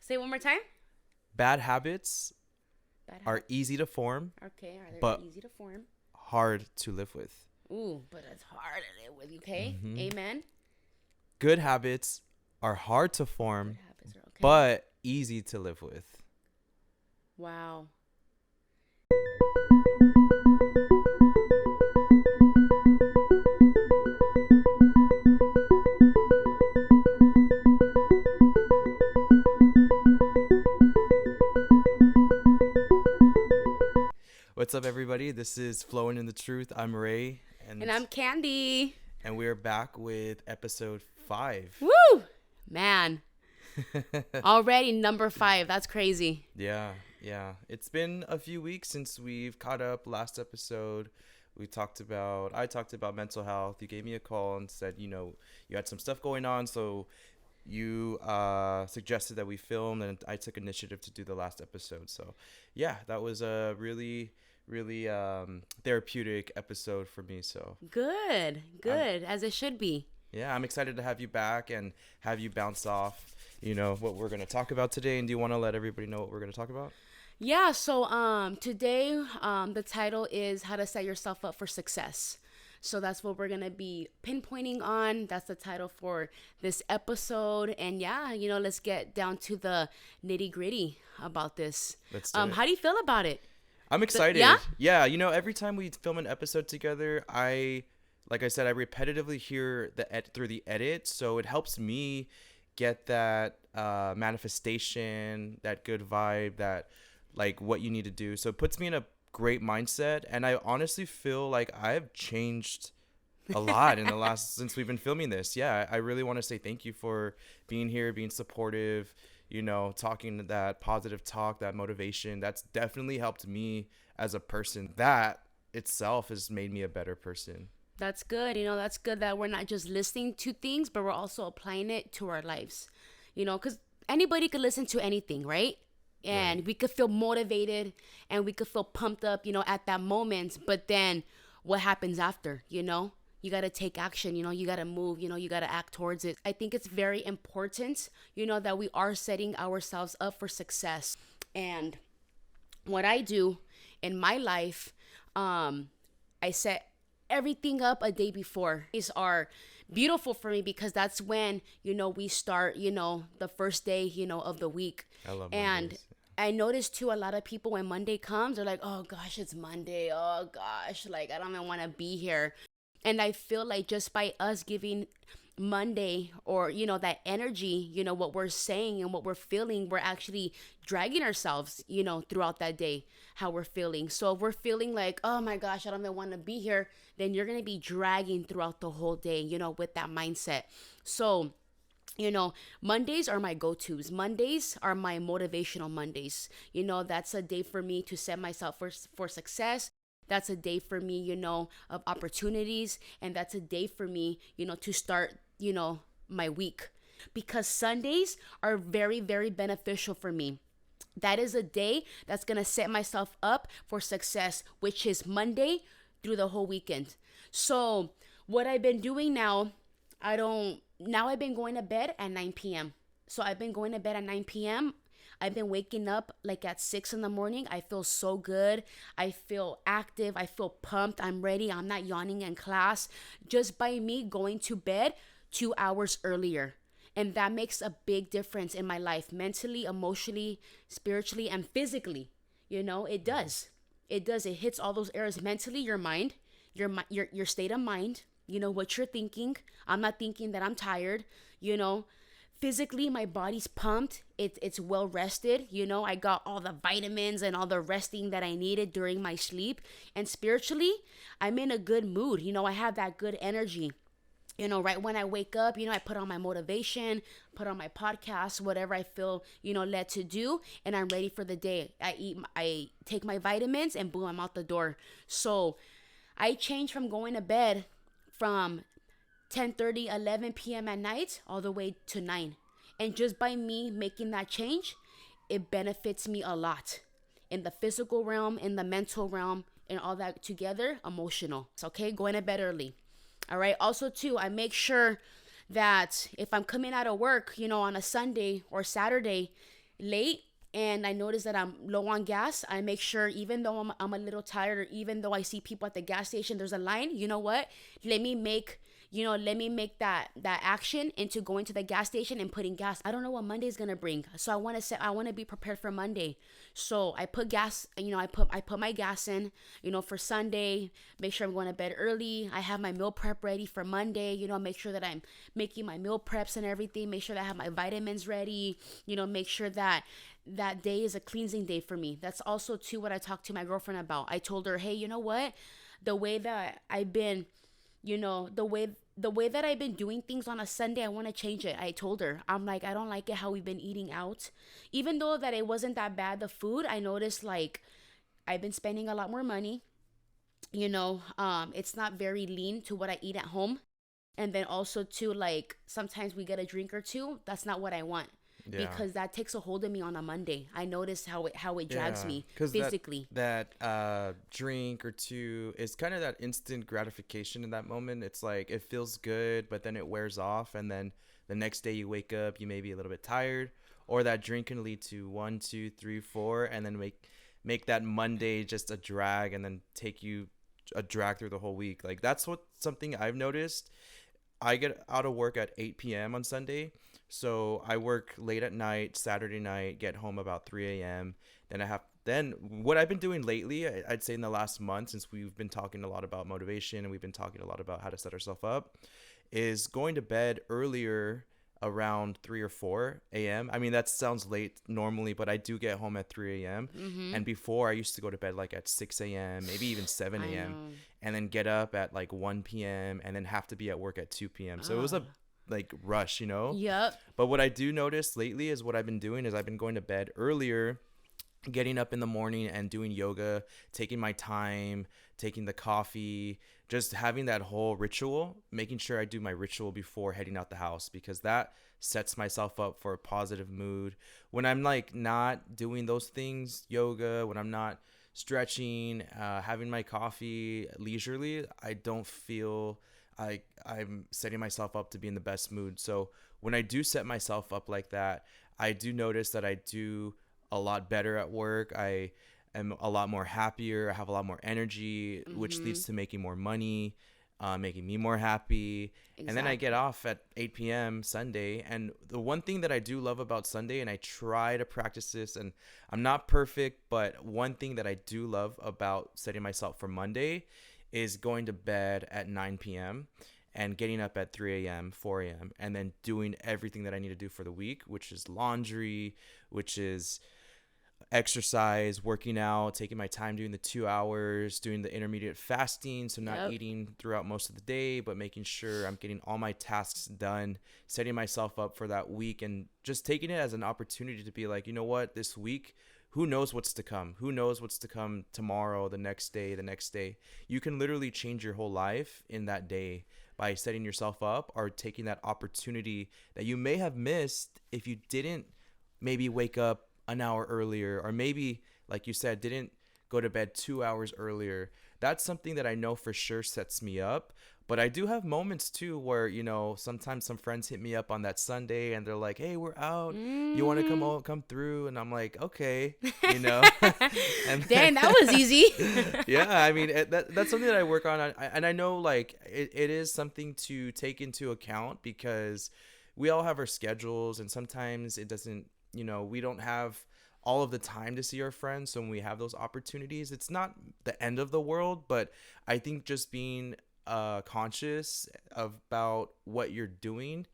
Say it one more time. Bad habits Bad are habits. easy to form, Okay, are but they easy to form? hard to live with. Ooh, but it's hard to live with. Okay, hmm amen. Good habits are hard to Good form, habits are okay. but easy to live with. Wow. What's up, everybody? This is Flowin in the Truth. I'm Ray, And and I'm Candy. and we're back with episode 5. Woo, man. Already number 5. That's crazy. Yeah. It's been a few weeks since we've caught up. Last episode, I talked about mental health. You gave me a call and said, you had some stuff going on, so you suggested that we film, and I took initiative to do the last episode. So, yeah, that was a really therapeutic episode for me. So, Good, I'm good, as it should be. yeah, I'm excited to have you back and have you bounce off, what we're going to talk about today. And do you want to let everybody know what we're going to talk about? Yeah, so today the title is How to Set Yourself Up for Success. So that's what we're going to be pinpointing on. That's the title for this episode. And yeah, let's get down to the nitty-gritty about this. Let's do it. How do you feel about it? I'm excited. Yeah? Yeah, every time we film an episode together, like I said, I repetitively hear through the edit, so it helps me get that manifestation, that good vibe, that like what you need to do. So it puts me in a great mindset, and I honestly feel like I've changed a lot in the last since we've been filming this. Yeah, I really want to say thank you for being here, being supportive, talking that positive talk, that motivation. That's definitely helped me as a person. That itself has made me a better person. That's good. That's good that we're not just listening to things, but we're also applying it to our lives. Because anybody could listen to anything, right? And Right. we could feel motivated and we could feel pumped up, at that moment. But then what happens after, You got to take action, you got to move, you got to act towards it. I think it's very important, that we are setting ourselves up for success. And what I do in my life, I set everything up a day before. These are beautiful for me because that's when, we start, the first day, of the week. I love And Mondays. I notice too, a lot of people when Monday comes, they're like, oh gosh, it's Monday. Oh gosh, like I don't even want to be here. And I feel like just by us giving Monday or, that energy, what we're saying and what we're feeling, we're actually dragging ourselves, throughout that day, how we're feeling. So if we're feeling like, oh my gosh, I don't even want to be here, then you're going to be dragging throughout the whole day, with that mindset. So, Mondays are my go-tos. Mondays are my motivational Mondays. That's a day for me to set myself for success. That's a day for me, of opportunities. And that's a day for me, to start, my week. Because Sundays are very, very beneficial for me. That is a day that's going to set myself up for success, which is Monday through the whole weekend. So what I've been doing now, I've been going to bed at 9 p.m. So I've been going to bed at 9 p.m. I've been waking up like at 6 in the morning. I feel so good. I feel active. I feel pumped. I'm ready. I'm not yawning in class just by me going to bed 2 hours earlier. And that makes a big difference in my life, mentally, emotionally, spiritually, and physically. It does. It does. It hits all those areas mentally, your mind, your state of mind, what you're thinking. I'm not thinking that I'm tired, physically my body's pumped. It's well rested. I got all the vitamins and all the resting that I needed during my sleep. And spiritually, I'm in a good mood. I have that good energy. Right when I wake up, I put on my motivation, put on my podcast, whatever I feel, led to do, and I'm ready for the day. I take my vitamins, and boom, I'm out the door. So I changed from going to bed from 10:30, 11 p.m. at night all the way to 9. And just by me making that change, it benefits me a lot in the physical realm, in the mental realm, and all that together, emotional. It's okay, going to bed early. All right. Also, too, I make sure that if I'm coming out of work, on a Sunday or Saturday, late and I notice that I'm low on gas, I make sure, even though I'm a little tired, or even though I see people at the gas station, there's a line, you know what? Let me make, let me make that action into going to the gas station and putting gas. I don't know what Monday's gonna bring. So I want to be prepared for Monday. So I put gas, I put my gas in, for Sunday, make sure I'm going to bed early. I have my meal prep ready for Monday, make sure that I'm making my meal preps and everything, make sure that I have my vitamins ready, make sure that that day is a cleansing day for me. That's also too what I talked to my girlfriend about. I told her, hey, you know what? The way that I've been, the way that I've been doing things on a Sunday, I want to change it. I told her, I'm like, I don't like it how we've been eating out. Even though that it wasn't that bad, the food, I noticed like I've been spending a lot more money. It's not very lean to what I eat at home. And then also too, like sometimes we get a drink or two. That's not what I want, Yeah. because that takes a hold of me on a Monday. I notice how it drags Yeah, me because physically. that drink or two is kind of that instant gratification in that moment. It's like it feels good, but then it wears off, and then the next day you wake up, you may be a little bit tired, or that drink can lead to one, two, three, four, and then make that Monday just a drag, and then take you a drag through the whole week. Like that's what something I've noticed. I get out of work at 8 p.m. on Sunday. So I work late at night, Saturday night, get home about 3 a.m. Then what I've been doing lately, I'd say in the last month, since we've been talking a lot about motivation and we've been talking a lot about how to set ourselves up, is going to bed earlier around 3 or 4 a.m. I mean, that sounds late normally, but I do get home at 3 a.m. Mm-hmm. And before, I used to go to bed like at 6 a.m., maybe even 7 I a.m., know. and then get up at like 1 p.m. and then have to be at work at 2 p.m. So it was a Oh. like rush, you know? Yep. But what I do notice lately is what I've been doing is I've been going to bed earlier, getting up in the morning and doing yoga, taking my time, taking the coffee, just having that whole ritual, making sure I do my ritual before heading out the house, because that sets myself up for a positive mood. When I'm like not doing those things, yoga, when I'm not stretching, having my coffee leisurely, I don't feel I'm setting myself up to be in the best mood. So when I do set myself up like that, I do notice that I do a lot better at work. I am a lot more happier. I have a lot more energy, which Mm-hmm. leads to making more money, making me more happy. And then I get Exactly. off at 8 p.m. Sunday. And the one thing that I do love about Sunday, and I try to practice this, and I'm not perfect, but one thing that I do love about setting myself for Monday is going to bed at 9 p.m. and getting up at 3 a.m., 4 a.m., and then doing everything that I need to do for the week, which is laundry, which is exercise, working out, taking my time doing the 2 hours, doing the intermediate fasting. So, not Yep. eating throughout most of the day, but making sure I'm getting all my tasks done, setting myself up for that week, and just taking it as an opportunity to be like, you know what, this week, who knows what's to come? Who knows what's to come tomorrow, the next day, the next day? You can literally change your whole life in that day by setting yourself up or taking that opportunity that you may have missed if you didn't maybe wake up an hour earlier, or maybe like you said, didn't go to bed 2 hours earlier. That's something that I know for sure sets me up. But I do have moments too where, sometimes some friends hit me up on that Sunday and they're like, hey, we're out, you want to Mm-hmm. come through? And I'm like, okay, you know. And then, Damn, that was easy. yeah, I mean, that's something that I work on. And I know like it is something to take into account, because we all have our schedules, and sometimes it doesn't, we don't have all of the time to see our friends. So when we have those opportunities, it's not the end of the world. But I think just being conscious about what you're doing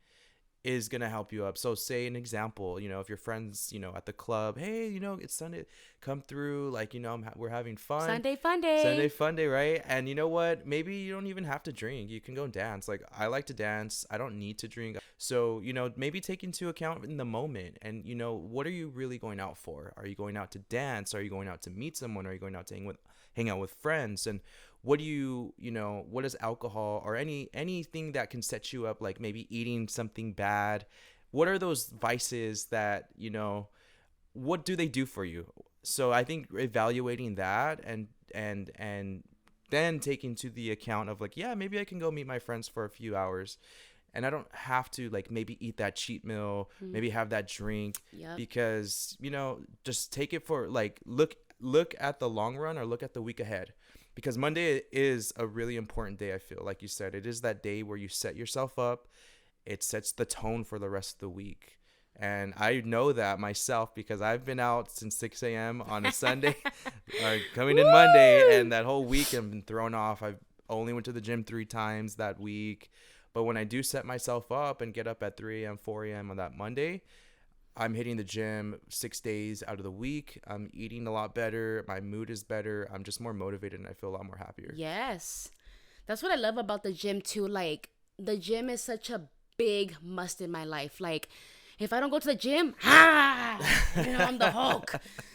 is gonna help you up. So say an example, if your friends, at the club, hey, it's Sunday, come through, like, we're having fun. Sunday fun Sunday day. fun day, right? And you know what? Maybe you don't even have to drink. You can go dance. Like, I like to dance. I don't need to drink. So, maybe take into account in the moment, and what are you really going out for? Are you going out to dance? Are you going out to meet someone? Are you going out to hang out with friends? And what do what is alcohol or anything that can set you up, like maybe eating something bad? What are those vices that, what do they do for you? So I think evaluating that, and then taking to the account of like, yeah, maybe I can go meet my friends for a few hours, and I don't have to like maybe eat that cheat meal, maybe have that drink, Yep. because just take it for like look at the long run or look at the week ahead, because Monday is a really important day. I feel like you said it is that day where you set yourself up. It sets the tone for the rest of the week. And I know that myself because I've been out since 6 a.m. on a Sunday or coming in Monday, Woo! and that whole week I've been thrown off. I only went to the gym 3 times that week. But when I do set myself up and get up at 3 a.m., 4 a.m. on that Monday, I'm hitting the gym 6 days out of the week. I'm eating a lot better. My mood is better. I'm just more motivated and I feel a lot more happier. Yes. That's what I love about the gym too. Like the gym is such a big must in my life. Like if I don't go to the gym, I'm the Hulk.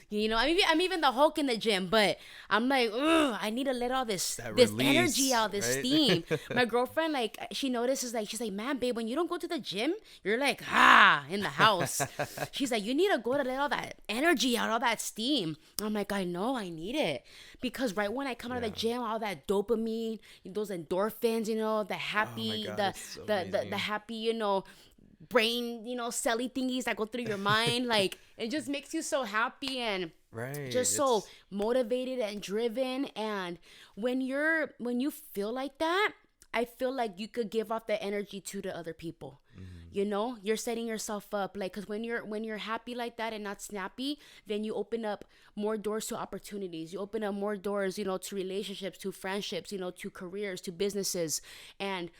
I'm even the Hulk in the gym, but I'm like, ugh, I need to let all this That this release, energy out, this right? steam. My girlfriend, like, she notices, like, she's like, man, babe, when you don't go to the gym, you're like, in the house. She's like, you need to go to let all that energy out, all that steam. I'm like, I know, I need it. Because right when I come out of the Yeah. gym, all that dopamine, those endorphins, the Oh my happy, God, it's so the amazing. happy, brain, celly thingies that go through your mind. Like it just makes you so happy and Right. just so It's motivated and driven. And when you feel like that, I feel like you could give off the energy to other people. You're setting yourself up, like, because when you're happy like that and not snappy, then you open up more doors to opportunities. You open up more doors, to relationships, to friendships, to careers, to businesses. And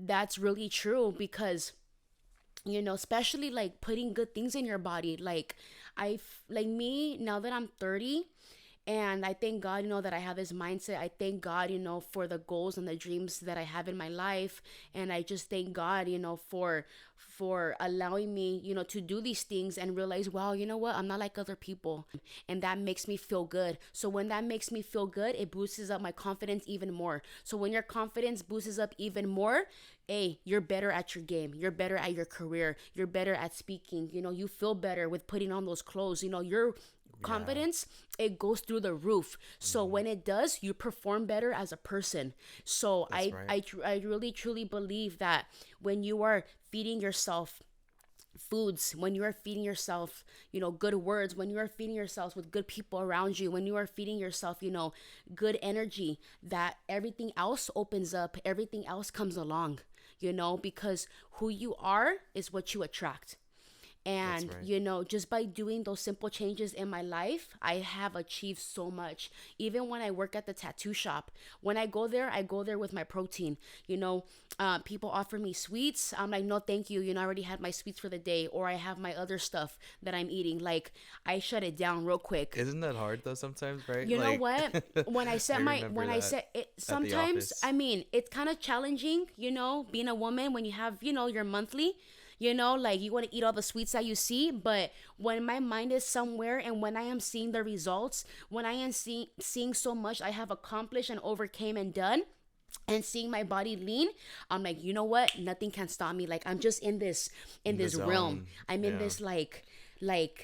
that's really true because especially like putting good things in your body. Like like me, now that I'm 30, and I thank God, that I have this mindset. I thank God, for the goals and the dreams that I have in my life. And I just thank God, for allowing me, to do these things and realize, wow, you know what? I'm not like other people. And that makes me feel good. So when that makes me feel good, it boosts up my confidence even more. So when your confidence boosts up even more, hey, you're better at your game. You're better at your career. You're better at speaking. You feel better with putting on those clothes. Your yeah. confidence, it goes through the roof. So when it does, you perform better as a person. So That's right. I really truly believe that when you are feeding yourself foods, when you are feeding yourself, good words, when you are feeding yourself with good people around you, when you are feeding yourself, good energy, that everything else opens up, everything else comes along, because who you are is what you attract. That's And right. just by doing those simple changes in my life, I have achieved so much. Even when I work at the tattoo shop, when I go there with my protein. People offer me sweets. I'm like, no thank you, I already had my sweets for the day, or I have my other stuff that I'm eating. Like, I shut it down real quick. Isn't that hard though sometimes, right? You know Like what? When I I set my remember when I that set it, at the sometimes, office. I mean, it's kind of challenging, being a woman when you have, your monthly, like you want to eat all the sweets that you see. But when my mind is somewhere and when I am seeing the results, when I am seeing so much I have accomplished and overcame and done, and seeing my body lean, I'm like, you know what? Nothing can stop me. Like, I'm just in In the this realm. zone. I'm in Yeah. this like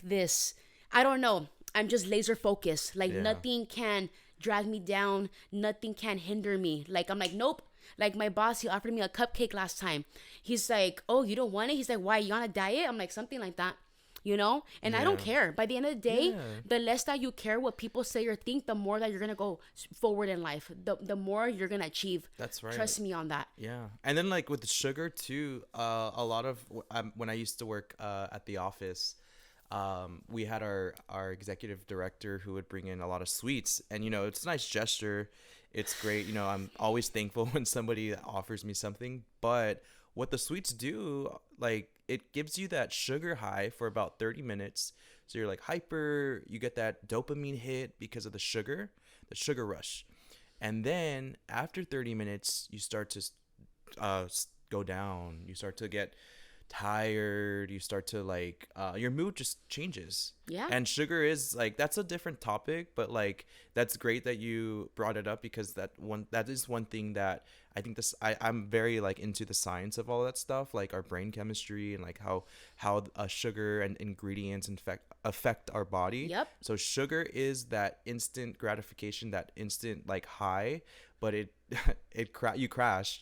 this. I don't know. I'm just laser focused. Like, Yeah. nothing can drag me down. Nothing can hinder me. Like, I'm like, nope. Like, my boss, he offered me a cupcake last time. He's like, oh, you don't want it? He's like, why? You on a diet? I'm like, something like that. And I don't Yeah. care. By the end of the day, Yeah. the less that you care what people say or think, the more that you're gonna go forward in life. The more you're gonna achieve. That's right. Trust me on that. Yeah. And then like with the sugar too, a lot of when I used to work at the office, we had our executive director who would bring in a lot of sweets, and it's a nice gesture. It's great. I'm always thankful when somebody offers me something, but what the sweets do, like it gives you that sugar high for about 30 minutes. So you're like hyper, you get that dopamine hit because of the sugar rush. And then after 30 minutes, you start to go down. You start to get tired. You start to like your mood just changes. Yeah. And sugar is like that's a different topic, but like that's great that you brought it up because that is one thing that I think I'm very like into the science of all that stuff, like our brain chemistry and like how sugar and ingredients affect our body. Yep. So sugar is that instant gratification, that instant like high, but you crash.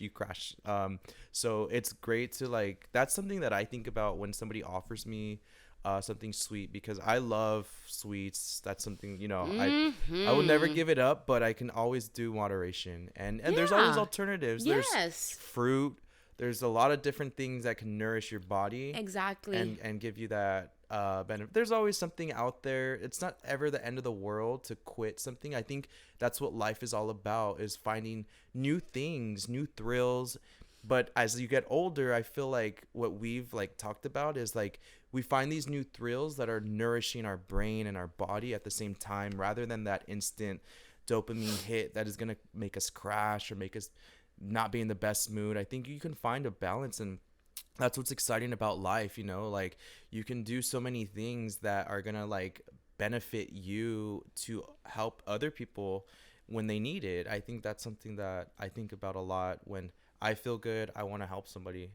So it's great to like, that's something that I think about when somebody offers me something sweet, because I love sweets. That's something, I will never Mm-hmm. give it up, but I can always do moderation. And there's always Yeah. alternatives. There's Yes. fruit. There's a lot of different things that can nourish your body Exactly. and give you that benefit. There's always something out there. It's not ever the end of the world to quit something. I think that's what life is all about, is finding new things, new thrills. But as you get older, I feel like what we've like talked about is like we find these new thrills that are nourishing our brain and our body at the same time, rather than that instant dopamine hit that is going to make us crash or make us not be in the best mood. I think you can find a balance, and that's what's exciting about life, like you can do so many things that are going to like benefit you to help other people when they need it. I think that's something that I think about a lot. When I feel good, I want to help somebody.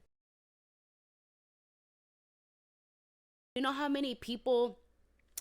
You know how many people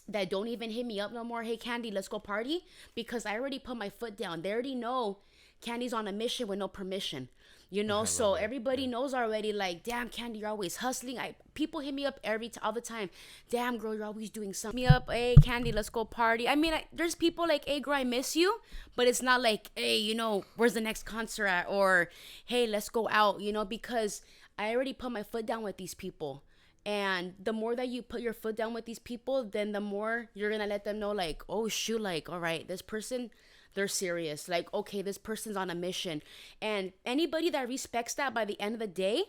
that don't even hit me up no more? Hey, Candy, let's go party. Because I already put my foot down. They already know Candy's on a mission with no permission. I love So that. everybody Yeah. knows already. Like, damn, Candy, you're always hustling. People hit me up all the time. Damn, girl, you're always doing something. Me up, hey, Candy, let's go party. I mean, there's people like, hey, girl, I miss you, but it's not like, hey, where's the next concert at, or hey, let's go out. Because I already put my foot down with these people. And the more that you put your foot down with these people, then the more you're gonna let them know, like, oh shoot, like, all right, this person, they're serious. Like, okay, this person's on a mission. And anybody that respects that, by the end of the day,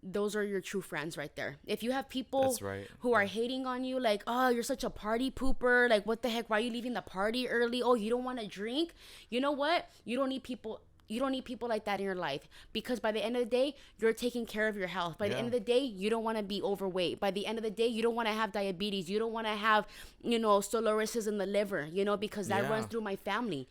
those are your true friends right there. If you have people That's right. who are Yeah. hating on you, like, oh, you're such a party pooper, like, what the heck, why are you leaving the party early? Oh, you don't want to drink? You know what? You don't need people like that in your life, because by the end of the day, you're taking care of your health. By the end Yeah. of the day, you don't want to be overweight. By the end of the day, you don't want to have diabetes. You don't want to have, sclerosis in the liver, because that runs Yeah. through my family.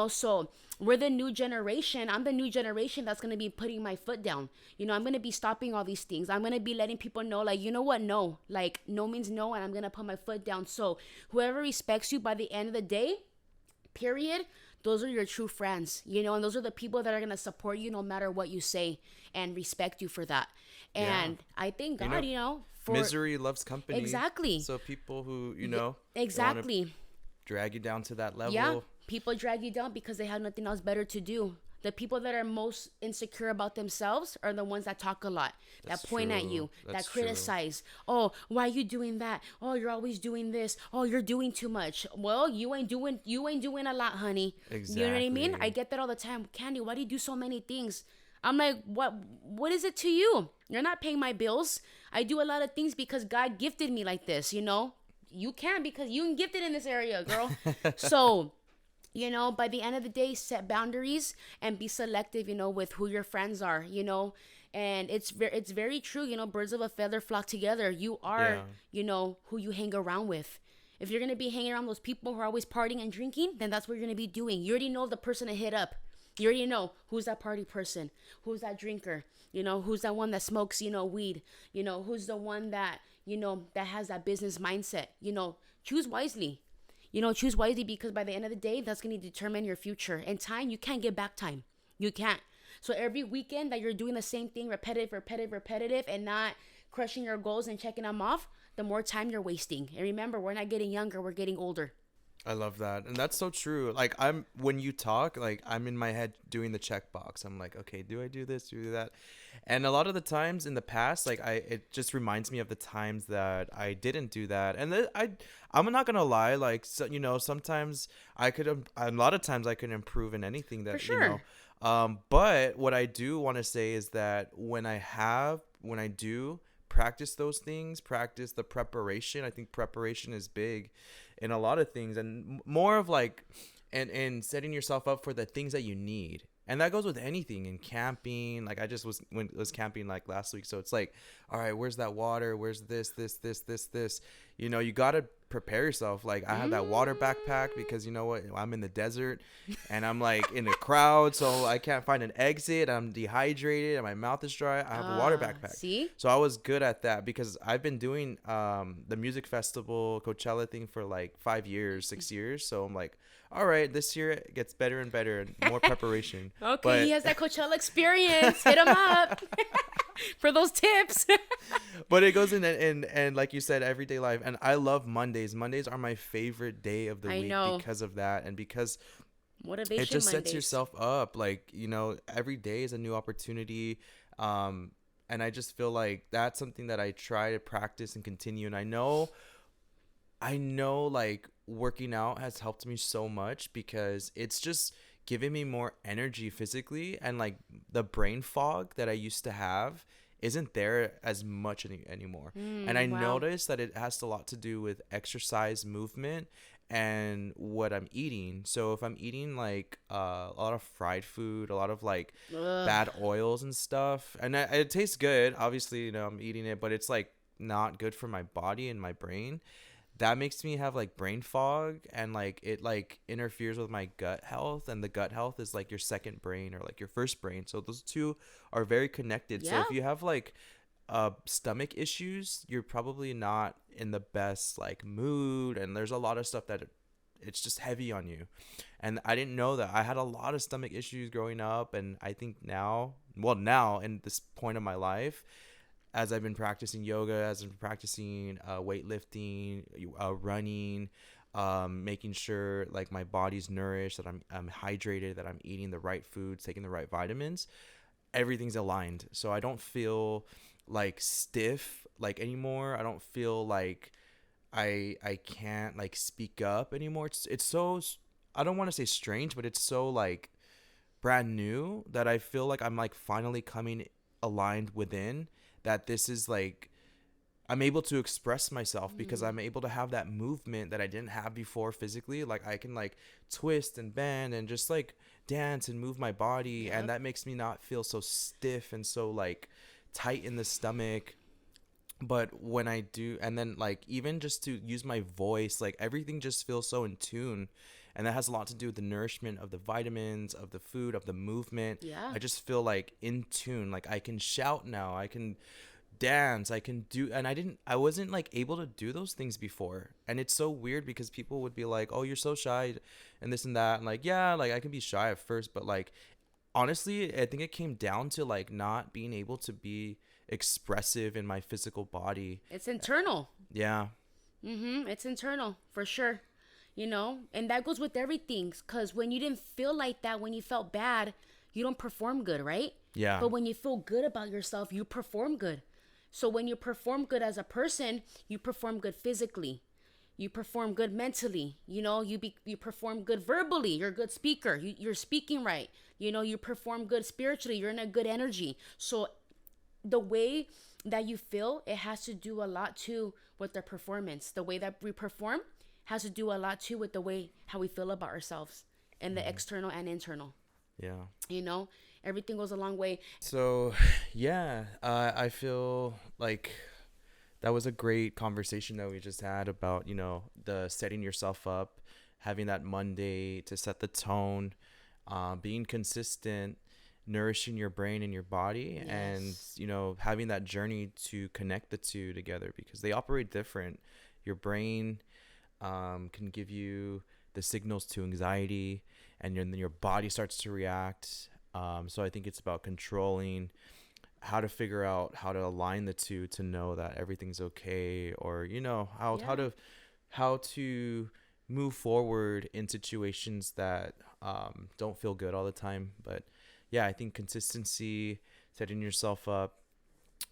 So we're the new generation. I'm the new generation that's going to be putting my foot down. I'm going to be stopping all these things. I'm going to be letting people know, like, you know what? No, like, no means no. And I'm going to put my foot down. So whoever respects you, by the end of the day, period, those are your true friends, and those are the people that are going to support you no matter what you say, and respect you for that. Yeah. And I thank You God, know, for misery loves company. exactly. So people who, Yeah, they want to exactly. drag you down to that Yeah, level. people drag you down because they have nothing else better to do. The people that are most insecure about themselves are the ones that talk a lot, that That's point at true. you, that That's true. criticize. Oh, why are you doing that? Oh, you're always doing this. Oh, you're doing too much. Well, you ain't doing a lot, honey. You know what I mean? I Exactly. get that all the time. Candy, why do you do so many things? I'm like, what is it to you? You're not paying my bills. I do a lot of things because God gifted me like this. You can, because you gifted in this area, girl. So, by the end of the day, set boundaries and be selective, with who your friends are. And it's very true. Birds of a feather flock together. You are, Yeah. who you hang around with. If you're gonna be hanging around those people who are always partying and drinking, then that's what you're gonna be doing. You already know the person to hit up. You already know who's that party person, who's that drinker, who's that one that smokes, weed, who's the one that has that business mindset. Choose wisely. Choose wisely, because by the end of the day, that's going to determine your future. And time, you can't get back time. You can't. So every weekend that you're doing the same thing, repetitive, and not crushing your goals and checking them off, the more time you're wasting. And remember, we're not getting younger, we're getting older. I love that. And that's so true. Like when you talk, like I'm in my head doing the checkbox. I'm like, okay, do I do this? Do I do that? And a lot of the times in the past, like it just reminds me of the times that I didn't do that. And I'm not gonna lie, like, so, sometimes a lot of times I could improve in anything For that. sure. But what I do want to say is that when I do practice those things, practice the preparation. I think preparation is big in a lot of things, and more of like, and setting yourself up for the things that you need. And that goes with anything in camping. Like I just was camping like last week, so it's like, all right, where's that water? Where's this? You gotta prepare yourself. Like I have that water backpack because you know what, I'm in the desert and I'm like in a crowd, so I can't find an exit. I'm dehydrated and my mouth is dry. I have a water backpack. See? So I was good at that because I've been doing the music festival Coachella thing for like 5 years, 6 years. So I'm like, all right, this year it gets better and better and more preparation. Okay, he But has that Coachella experience. Hit him up for those tips. but it goes in and like you said, everyday life. And I love Mondays. Mondays are my favorite day of the I week know. because of that, and because it Motivation just sets Mondays. yourself up. Like, you know, every day is a new opportunity. And I just feel like that's something that I try to practice and continue. And I know like working out has helped me so much because it's just giving me more energy physically, and like the brain fog that I used to have isn't there as much anymore. And I Wow. noticed that it has a lot to do with exercise, movement, and what I'm eating. So if I'm eating like a lot of fried food, a lot of like Ugh. bad oils and stuff, and it tastes good, obviously, you know, I'm eating it, but it's like not good for my body and my brain. That makes me have like brain fog, and like it like interferes with my gut health, and the gut health is like your second brain or like your first brain, so those two are very connected. So Yeah. if you have like stomach issues, you're probably not in the best like mood, and there's a lot of stuff that it's just heavy on you. And I didn't know that I had a lot of stomach issues growing up, and I think now, well, now in this point of my life, as I've been practicing yoga, as I'm practicing weightlifting, running, making sure like my body's nourished, that I'm hydrated, that I'm eating the right foods, taking the right vitamins, everything's aligned. So I don't feel like stiff like anymore. I don't feel like I can't like speak up anymore. It's so, I don't want to say strange, but it's so like brand new that I feel like I'm like finally coming aligned within, that this is like I'm able to express myself because I'm able to have that movement that I didn't have before physically. Like I can like twist and bend and just like dance and move my body, and Yep. that makes me not feel so stiff and so like tight in the stomach. But when I do, and then like even just to use my voice, like everything just feels so in tune. And that has a lot to do with the nourishment of the vitamins, of the food, of the movement. Yeah. I just feel like in tune. Like I can shout now, I can dance, I can do, and I wasn't like able to do those things before. And it's so weird because people would be like, oh, you're so shy and this and that. And like, yeah, like I can be shy at first, but like honestly, I think it came down to like not being able to be expressive in my physical body. It's internal. Yeah. It's internal for sure. And that goes with everything. Because when you didn't feel like that, when you felt bad, you don't perform good, right? Yeah. But when you feel good about yourself, you perform good. So when you perform good as a person, you perform good physically. You perform good mentally. You perform good verbally. You're a good speaker. You're speaking right. You perform good spiritually. You're in a good energy. So the way that you feel, it has to do a lot too with the performance. The way that we perform has to do a lot too with the way how we feel about ourselves, and the external and internal. Yeah. you know Everything goes a long way. So, yeah, I feel like that was a great conversation that we just had about, the setting yourself up, having that Monday to set the tone, being consistent, nourishing your brain and your body, and, Yes. having that journey to connect the two together because they operate different. Your brain can give you the signals to anxiety, and then your body starts to react. So I think it's about controlling how to figure out how to align the two to know that everything's okay, or Yeah. how to move forward in situations that don't feel good all the time. But yeah, I think consistency, setting yourself up,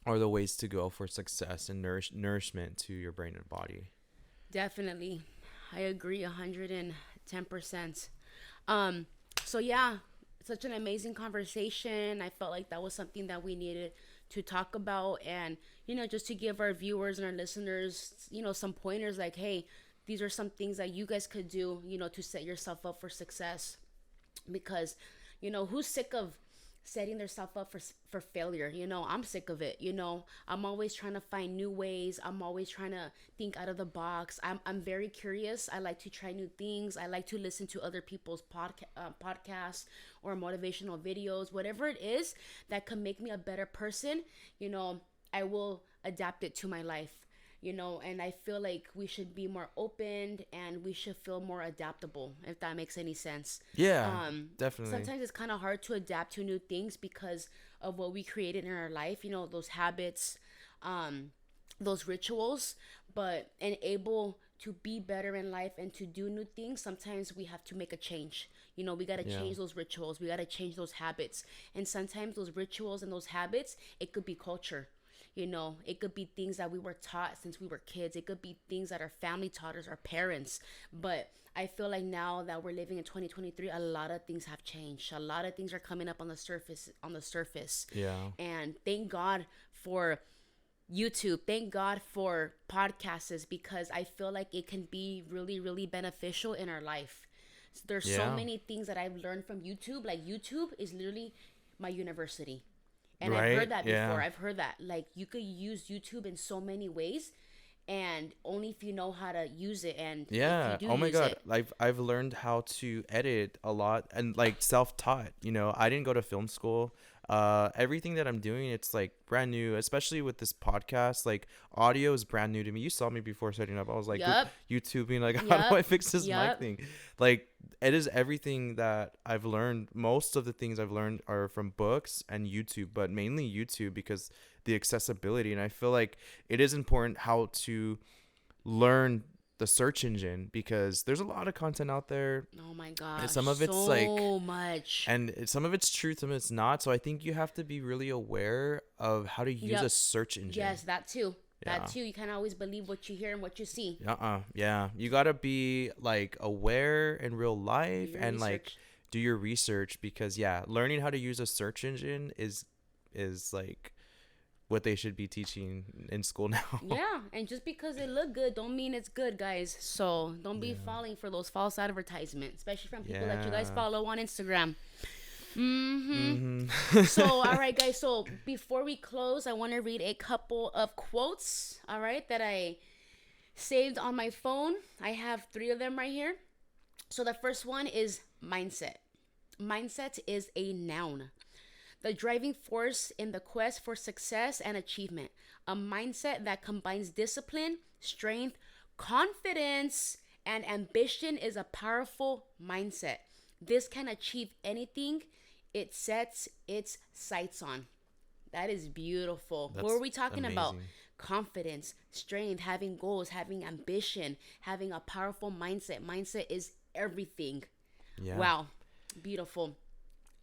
are the ways to go for success and nourishment to your brain and body. Definitely. I agree 110%. So yeah, such an amazing conversation. I felt like that was something that we needed to talk about, and just to give our viewers and our listeners, some pointers like, hey, these are some things that you guys could do, to set yourself up for success. Because who's sick of setting themselves up for failure. You know, I'm sick of it. You know, I'm always trying to find new ways. I'm always trying to think out of the box. I'm very curious. I like to try new things. I like to listen to other people's podcasts or motivational videos, whatever it is that can make me a better person. You know, I will adapt it to my life. You know, and I feel like we should be more open and we should feel more adaptable, if that makes any sense. Yeah, definitely. Sometimes it's kind of hard to adapt to new things because of what we created in our life, you know, those habits, um, those rituals, but and able to be better in life and to do new things, sometimes we have to make a change. You know, we got to Yeah. change those rituals, we got to change those habits. And sometimes those rituals and those habits, it could be culture. You know, it could be things that we were taught since we were kids. It could be things that our family taught us, our parents. But I feel like now that we're living in 2023, a lot of things have changed. A lot of things are coming up on the surface. Yeah. And thank God for YouTube. Thank God for podcasts because I feel like it can be really, really beneficial in our life. So there's so Yeah. many things that I've learned from YouTube. Like YouTube is literally my university. And I've Right? heard that Yeah. before. I've heard that. Like, you could use YouTube in so many ways, and only if you know how to use it. And Yeah. if you do Oh my use God. it, I've learned how to edit a lot and like self-taught. You know, I didn't go to film school. Everything that I'm doing, it's like brand new, especially with this podcast. Like audio is brand new to me. You saw me before setting up. I was like yup, YouTubing, like, how do yup, I fix this mic yup. thing? Like it is everything that I've learned. Most of the things I've learned are from books and YouTube, but mainly YouTube because the accessibility. And I feel like it is important how to learn the search engine because there's a lot of content out there Oh my and gosh, some of it's like so much. some of it's true, some of it's not. So I think you have to be really aware of how to use a Yep. search engine. Yes, that too. That Yeah. too. You can't always believe what you hear and what you see. Yeah, you gotta be like aware in real Do life your and like research. do your research because yeah, learning how to use a search engine is like what they should be teaching in school now. Yeah, and just because it look good don't mean it's good, guys. So don't be Yeah. falling for those false advertisements, especially from people that you guys Yeah. follow on Instagram. Mm-hmm. Mm-hmm. So, all right, guys. So, before we close, I want to read a couple of quotes, all right, that I saved on my phone. I have 3 of them right here. So, the first one is mindset. Mindset is a noun, the driving force in the quest for success and achievement. A mindset that combines discipline, strength, confidence, and ambition is a powerful mindset. This can achieve anything it sets its sights on. That is beautiful. What That's were we talking about? amazing. Confidence, strength, having goals, having ambition, having a powerful mindset. Mindset is everything. Yeah. Wow. Beautiful.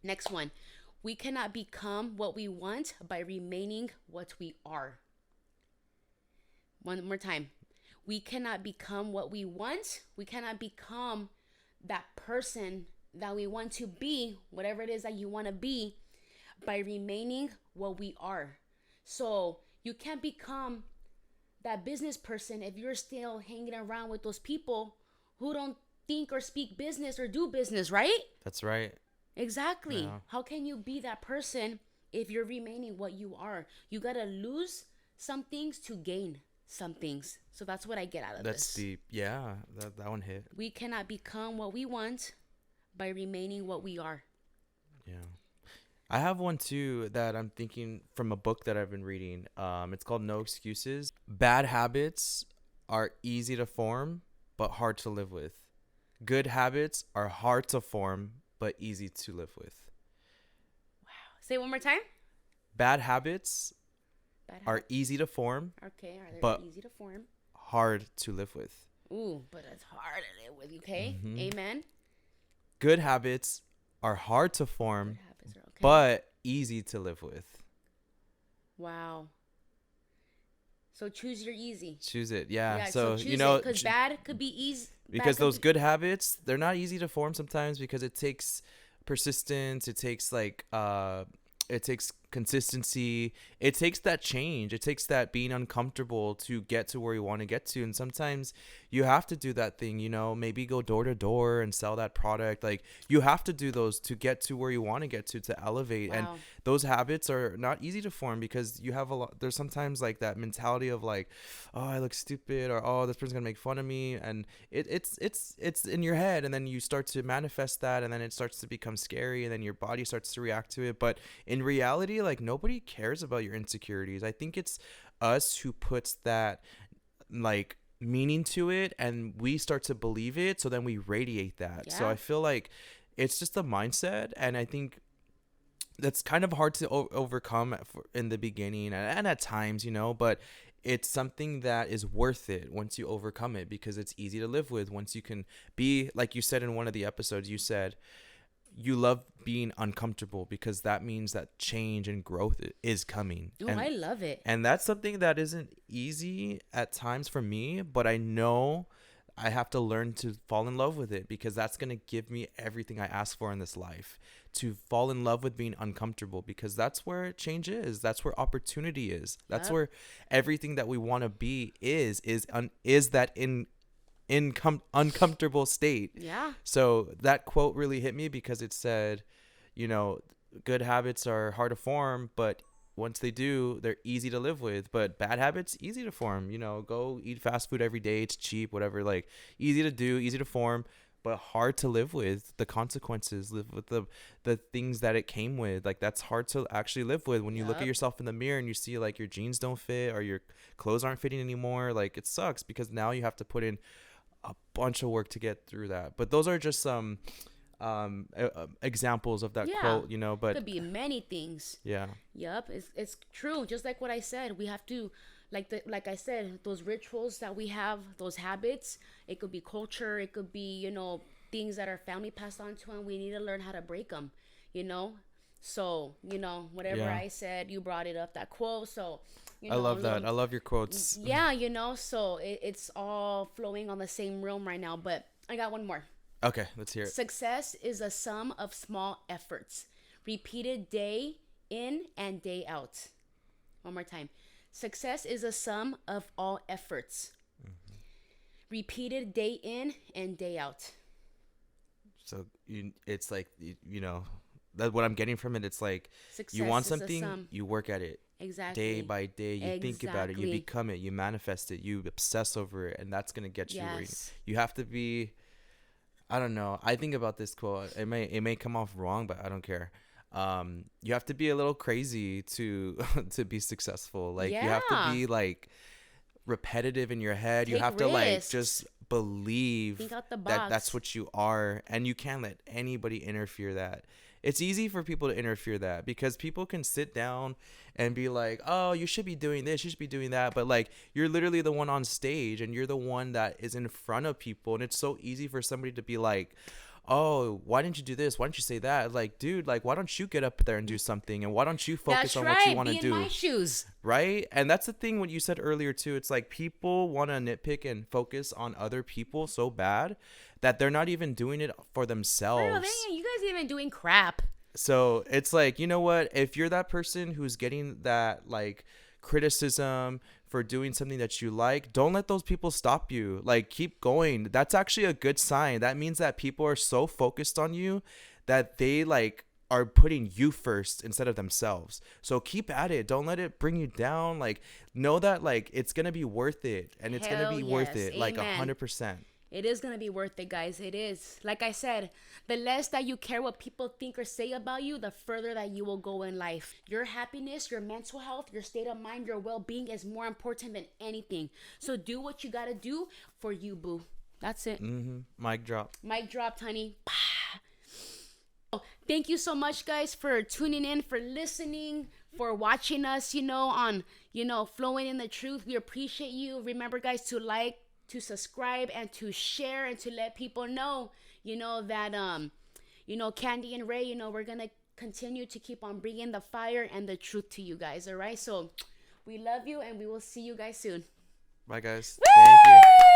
Next one. We cannot become what we want by remaining what we are. One more time. We cannot become what we want. We cannot become that person that we want to be, whatever it is that you want to be, by remaining what we are. So you can't become that business person if you're still hanging around with those people who don't think or speak business or do business, right? That's right. Exactly. Yeah. How can you be that person if you're remaining what you are? You got to lose some things to gain some things. So that's what I get out of That's this. deep. Yeah, that one hit. We cannot become what we want by remaining what we are. Yeah. I have one too that I'm thinking from a book that I've been reading. It's called No Excuses. Bad habits are easy to form, but hard to live with. Good habits are hard to form, but easy to live with. Say it one more time. Bad habits Bad are easy to form, Okay, are they but easy to form? hard to live with. Ooh, but it's hard to live with, okay? Mhm. Amen. Good habits are hard to Good form, habits are okay. but easy to live with. Wow. So choose your easy. Choose it. Yeah. So So, choose you know, it because bad could be easy. because those good habits, they're not easy to form sometimes because it takes persistence. It takes like it takes consistency. It takes that change. It takes that being uncomfortable to get to where you want to get to. And sometimes you have to do that thing, maybe go door to door and sell that product. Like, you have to do those to get to where you want to get to elevate. And Wow. those habits are not easy to form because you have a lot. There's sometimes like that mentality of like, oh, I look stupid, or oh, this person's gonna make fun of me. And it's in your head, and then you start to manifest that, and then it starts to become scary, and then your body starts to react to it. But in reality, like, nobody cares about your insecurities. I think it's us who puts that like meaning to it, and we start to believe it, so then we radiate that. So Yeah. I feel like it's just a mindset, and I think that's kind of hard to overcome in the beginning, and at times, but it's something that is worth it once you overcome it, because it's easy to live with once you can be, like you said in one of the episodes, you said you love being uncomfortable because that means that change and growth is coming. Oh, I love it. And that's something that isn't easy at times for me, but I know I have to learn to fall in love with it, because that's going to give me everything I ask for in this life, to fall in love with being uncomfortable, because that's where change is. That's where opportunity is. That's Yep. where everything that we want to be is that uncomfortable state. Yeah. So that quote really hit me, because it said, good habits are hard to form, but once they do, they're easy to live with. But bad habits, easy to form. Go eat fast food every day. It's cheap, whatever. Like, easy to do, easy to form, but hard to live with. The consequences, live with the things that it came with. Like, that's hard to actually live with. When you look at Yep. yourself in the mirror and you see like your jeans don't fit or your clothes aren't fitting anymore, like, it sucks, because now you have to put in a bunch of work to get through that. But those are just some examples of that Yeah. quote, but Could be many things. yeah. Yep, it's true. Just like what I said, we have to, like I said, those rituals that we have, those habits. It could be culture. It could be things that our family passed on to, and we need to learn how to break them. You know, so whatever Yeah. I said, you brought it up, that quote. So I love that. I love your quotes. yeah, so it's all flowing on the same realm right now. But I got one more. Okay, let's hear it. Success is a sum of small efforts, repeated day in and day out. One more time. Success is a sum of all efforts, repeated day in and day out. So it's like, that what I'm getting from it. It's like, you want Success is a something, sum. you work at it Exactly. day by day. You think about it, you Exactly. become it, you manifest it, you obsess over it, and that's gonna get you where Yes. you have to be. I don't know. I think about this quote. It may come off wrong, but I don't care. You have to be a little crazy to to be successful. Like, you have to Yeah. be like repetitive in your head. You Take have to like risks. just believe Think out the that that's box. what you are, and you can't let anybody interfere that. It's easy for people to interfere that, because people can sit down and be like, oh, you should be doing this, you should be doing that, but like, you're literally the one on stage, and you're the one that is in front of people, and it's so easy for somebody to be like, oh, why didn't you do this, why didn't you say that? Like, dude, like, why don't you get up there and do something, and why don't you focus That's on right. what you want to Be in do? my shoes. Right? And that's the thing, what you said earlier too. It's like, people want to nitpick and focus on other people so bad that they're not even doing it for For real, themselves. you guys even doing crap. So it's like, you know what? If you're that person who's getting that like criticism for doing something that you like, don't let those people stop you. Like, keep going. That's actually a good sign. That means that people are so focused on you that they like are putting you first instead of themselves. So keep at it. Don't let it bring you down. Like, know that like it's gonna be worth it, and it's gonna Hell be worth yes. it. Like Amen. 100%. It is going to be worth it, guys. It is. Like I said, the less that you care what people think or say about you, the further that you will go in life. Your happiness, your mental health, your state of mind, your well-being is more important than anything. So do what you got to do for you, boo. That's it. Mic drop. Mic dropped, honey. Thank you so much, guys, for tuning in, for listening, for watching us, on, Flowing in the Truth. We appreciate you. Remember, guys, to like, to subscribe, and to share, and to let people know, that, Candy and Ray, we're going to continue to keep on bringing the fire and the truth to you guys. All right. So we love you, and we will see you guys soon. Bye, guys. Thank you.